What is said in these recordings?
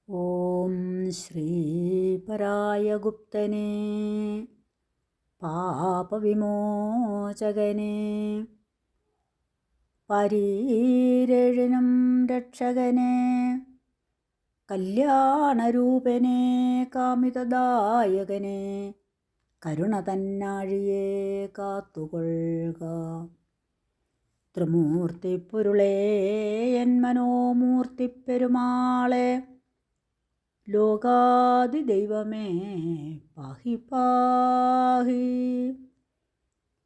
ഓം ശ്രീപരായ ഗുപ്തനേ പാപവിമോചകനേ പരീരഴിനും രക്ഷകനേ കല്യാണരൂപനേ കാമിതദായകനേ കരുണ തന്നാഴിയേ കാത്തുകൊള്ളുക. ത്രിമൂർത്തിപ്പൊരുളേ N മനോമൂർത്തിപ്പെരുമാളെ ലോകാദിദൈവമേ പാഹി പാഹി.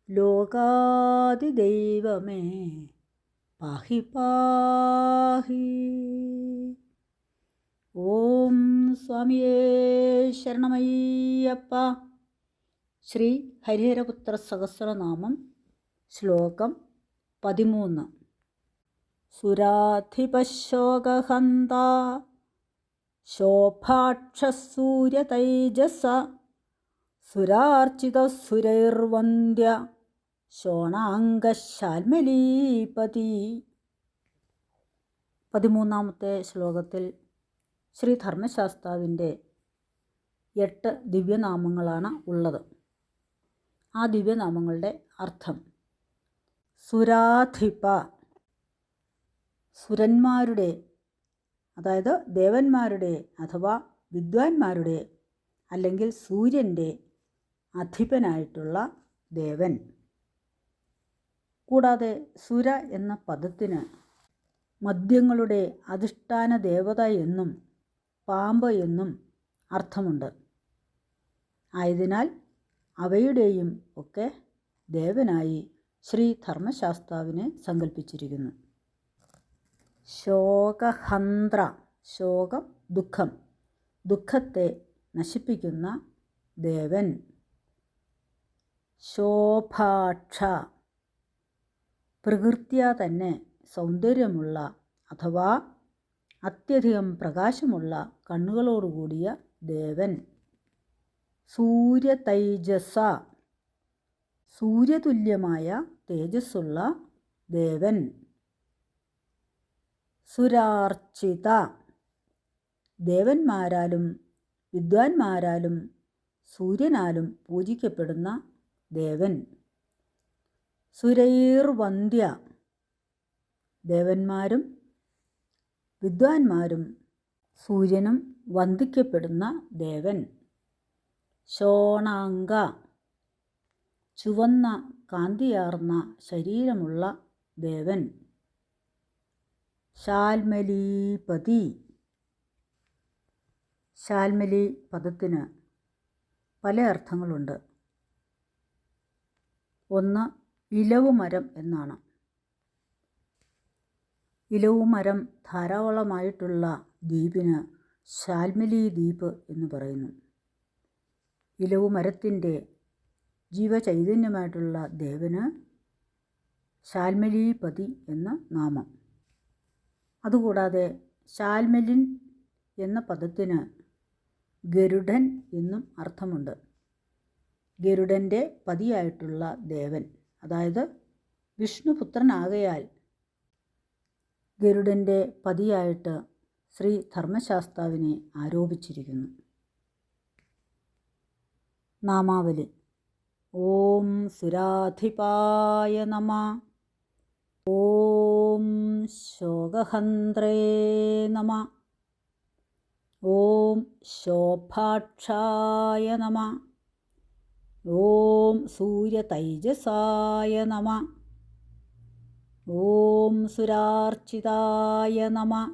ലോകാദിദൈവമേ പാഹി പാഹി. ഓം സ്വാമിയേ ശരണമയ്യപ്പ. ശ്രീ ഹരിഹരപുത്ര സഹസ്രനാമം ശ്ലോകം 13. സുരാധിപശോകഹന്ത ശോഭാക്ഷസൂര്യതൈജസ സുരാർച്ചിതസുരൈർവന്ദ്യ ശോണാംഗശാൽമലീപതി. 13-ാമത്തെ ശ്ലോകത്തിൽ ശ്രീ ധർമ്മശാസ്താവിൻ്റെ 8 ദിവ്യനാമങ്ങളാണ് ഉള്ളത്. ആ ദിവ്യനാമങ്ങളുടെ അർത്ഥം: സുരാധിപ, സുരന്മാരുടെ, അതായത് ദേവന്മാരുടെ അഥവാ വിദ്വാൻമാരുടെ അല്ലെങ്കിൽ സൂര്യൻ്റെ അധിപനായിട്ടുള്ള ദേവൻ. കൂടാതെ സുര എന്ന പദത്തിന് മദ്യങ്ങളുടെ അധിഷ്ഠാന ദേവത എന്നും പാമ്പ് എന്നും അർത്ഥമുണ്ട്. ആയതിനാൽ അവയുടെയും ഒക്കെ ദേവനായി ശ്രീ ധർമ്മശാസ്താവിനെ സങ്കല്പിച്ചിരിക്കുന്നു. ശോകഹന്ത്ര, ശോകം ദുഃഖം, ദുഃഖത്തെ നശിപ്പിക്കുന്ന ദേവൻ. ശോഭാക്ഷ, പ്രകൃത്യാ തന്നെ സൗന്ദര്യമുള്ള അഥവാ അത്യധികം പ്രകാശമുള്ള കണ്ണുകളോടുകൂടിയ ദേവൻ. സൂര്യതൈജസ, സൂര്യതുല്യമായ തേജസ്സുള്ള ദേവൻ. സുരാർച്ചിത, ദേവന്മാരാലും വിദ്വാൻമാരാലും സൂര്യനാലും പൂജിക്കപ്പെടുന്ന ദേവൻ. സുരൈർവന്ദ്യ, ദേവന്മാരും വിദ്വാൻമാരും സൂര്യനും വന്ദിക്കപ്പെടുന്ന ദേവൻ. ശോണാംഗ, ചുവന്ന കാന്തിയാർന്ന ശരീരമുള്ള ദേവൻ. ശാൽമലീപതി, ശാൽമലി പദത്തിന് പല അർത്ഥങ്ങളുണ്ട്. ഒന്ന്, ഇലവുമരം എന്നാണ്. ഇലവുമരം ധാരാളമായിട്ടുള്ള ദ്വീപിന് ശാൽമലി ദ്വീപ് എന്ന് പറയുന്നു. ഇലവുമരത്തിൻ്റെ ജീവചൈതന്യമായിട്ടുള്ള ദേവന് ശാൽമലീപതി എന്ന നാമം. അതുകൂടാതെ ശാൽമലിൻ എന്ന പദത്തിന് ഗരുഡൻ എന്നും അർത്ഥമുണ്ട്. ഗരുഡൻ്റെ പതിയായിട്ടുള്ള ദേവൻ, അതായത് വിഷ്ണുപുത്രനാകയാൽ ഗരുഡൻ്റെ പതിയായിട്ട് ശ്രീ ധർമ്മശാസ്താവിനെ ആരോപിച്ചിരിക്കുന്നു. നാമാവലി: ഓം സുരാധിപായ നമഃ. ഓം ശോകഹന്ത്രേ നമഃ. ഓം ശോഭാക്ഷായ നമഃ. ഓം സൂര്യതൈജസായ നമഃ. ഓം സുരാർച്ചിതായ നമഃ.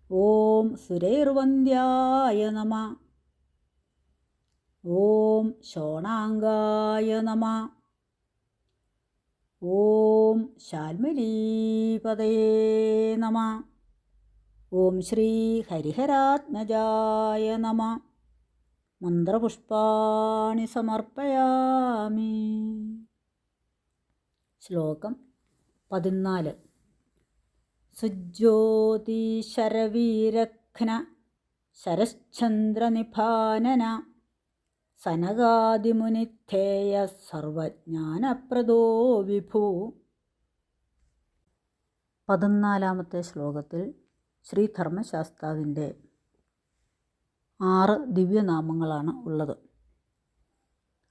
ഓം സുരൈർവന്ദ്യായ നമഃ. ഓം ശോണാംഗായ നമഃ. ഓം ശാൽമലീപതയേ നമഃ. ഓം ശ്രീ ഹരിഹരാത്മജായ നമഃ. മന്ത്രപുഷ്പാണി സമർപ്പയാമി. ശ്ലോകം 14. സുജ്യോതിശരവീരഘ്ന ശരശ്ചന്ദ്രനിഭാനന സനകാദിമുനിധേയ സർവജ്ഞാനപ്രദോ വിഭു. 14-ാമത്തെ ശ്ലോകത്തിൽ ശ്രീ ധർമ്മശാസ്താവിൻ്റെ 6 ദിവ്യനാമങ്ങളാണ് ഉള്ളത്.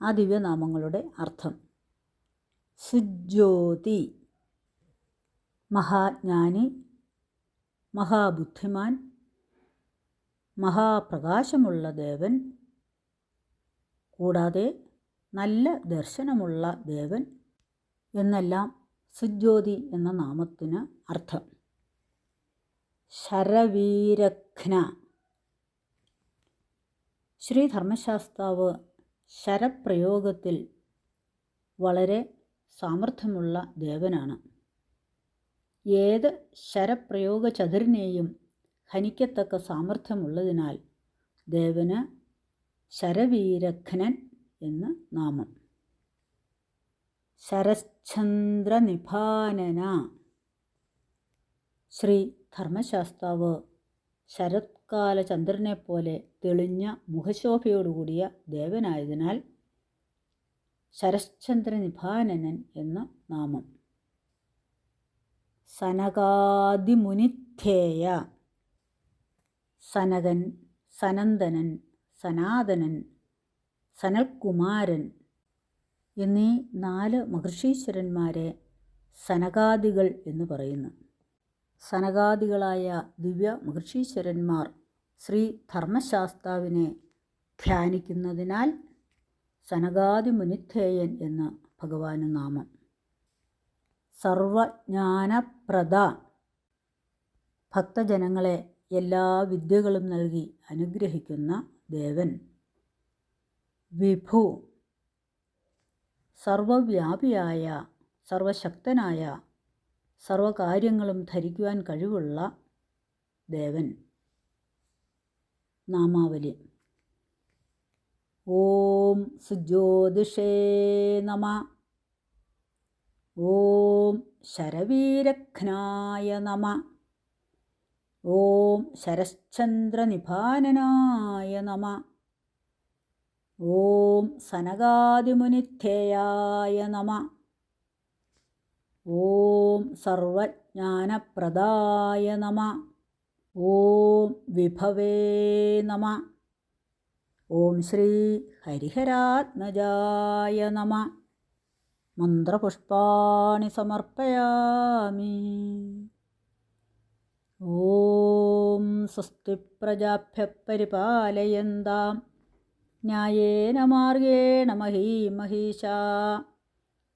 ആ ദിവ്യനാമങ്ങളുടെ അർത്ഥം: സുജ്യോതി, മഹാജ്ഞാനി, മഹാബുദ്ധിമാൻ, മഹാപ്രകാശമുള്ള ദേവൻ, കൂടാതെ നല്ല ദർശനമുള്ള ദേവൻ എന്നെല്ലാം സുജ്യോതി എന്ന നാമത്തിന് അർത്ഥം. ശരവീരഘ്ന, ശ്രീ ധർമ്മശാസ്താവ് ശരപ്രയോഗത്തിൽ വളരെ സാമർഥ്യമുള്ള ദേവനാണ്. ഏത് ശരപ്രയോഗ ചതുരിനെയും ഹനിക്കത്തക്ക സാമർഥ്യമുള്ളതിനാൽ ദേവന് ശരവീരഘ്നൻ എന്ന് നാമം. ശരശ്ചന്ദ്രനിഭാനന, ശ്രീ ധർമ്മശാസ്താവ് ശരത്കാല ചന്ദ്രനെപ്പോലെ തെളിഞ്ഞ മുഖശോഭയോടുകൂടിയ ദേവനായതിനാൽ ശരശ്ചന്ദ്രനിഭാനനൻ എന്ന് നാമം. സനകാദിമുനിധ്യേയ, സനകൻ, സനന്ദനൻ, സനാതനൻ, സനൽകുമാരൻ എന്നീ 4 മഹർഷീശ്വരന്മാരെ സനകാദികൾ എന്ന് പറയുന്നു. സനകാദികളായ ദിവ്യ മഹർഷീശ്വരന്മാർ ശ്രീ ധർമ്മശാസ്താവിനെ ധ്യാനിക്കുന്നതിനാൽ സനകാദിമുനിധ്യേയൻ എന്ന് ഭഗവാന് നാമം. സർവജ്ഞാനപ്രദ, ഭക്തജനങ്ങളെ എല്ലാ വിദ്യകളും നൽകി അനുഗ്രഹിക്കുന്ന ദേവൻ. വിഭു, സർവവ്യാപിയായ, സർവശക്തനായ, സർവകാര്യങ്ങളും ധരിക്കുവാൻ കഴിവുള്ള ദേവൻ. നാമാവലി: ഓം സുജ്യോതിഷേ നമഃ. ഓം ശരവീരഘ്നായ നമഃ. ഓം ശരശ്ചന്ദ്രനിഭാനനായ നമഃ. ഓം സനകാദിമുനിധ്യേയായ നമഃ. ഓം സർവജ്ഞാനപ്രദായ നമഃ. ഓം വിഭവേ നമഃ. ഓം ശ്രീ ഹരിഹരാത്മജായ നമഃ. മന്ത്രപുഷ്പാണി സമർപ്പയാമി. ഓം സ്വസ്തി പ്രജാഭ്യഃ പരിപാലയന്താം ന്യായേന മാർഗേണ മഹീം മഹീഷാഃ.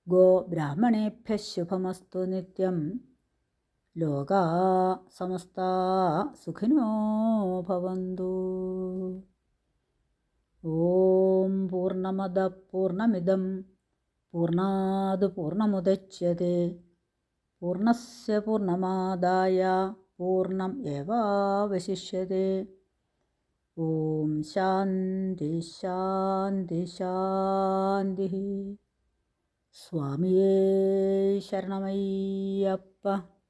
ഗോ ബ്രാഹ്മണേഭ്യഃ ശുഭമസ്തു നിത്യം. ലോകാഃ സമസ്താഃ സുഖിനോ ഭവന്തു. ഓം പൂർണ്ണമദഃ പൂർണ്ണമിദം പൂർണ്ണാത് പൂർണ്ണമുദച്യത്തെ പൂർണ്ണസ്യ പൂർണ്ണമാദായ പൂർണ്ണം ഏവാവശിഷ്യത്തെ. ഓം ശാന്തി ശാന്തി ശാന്തി. സ്വാമിയേ ശരണമയ്യപ്പ.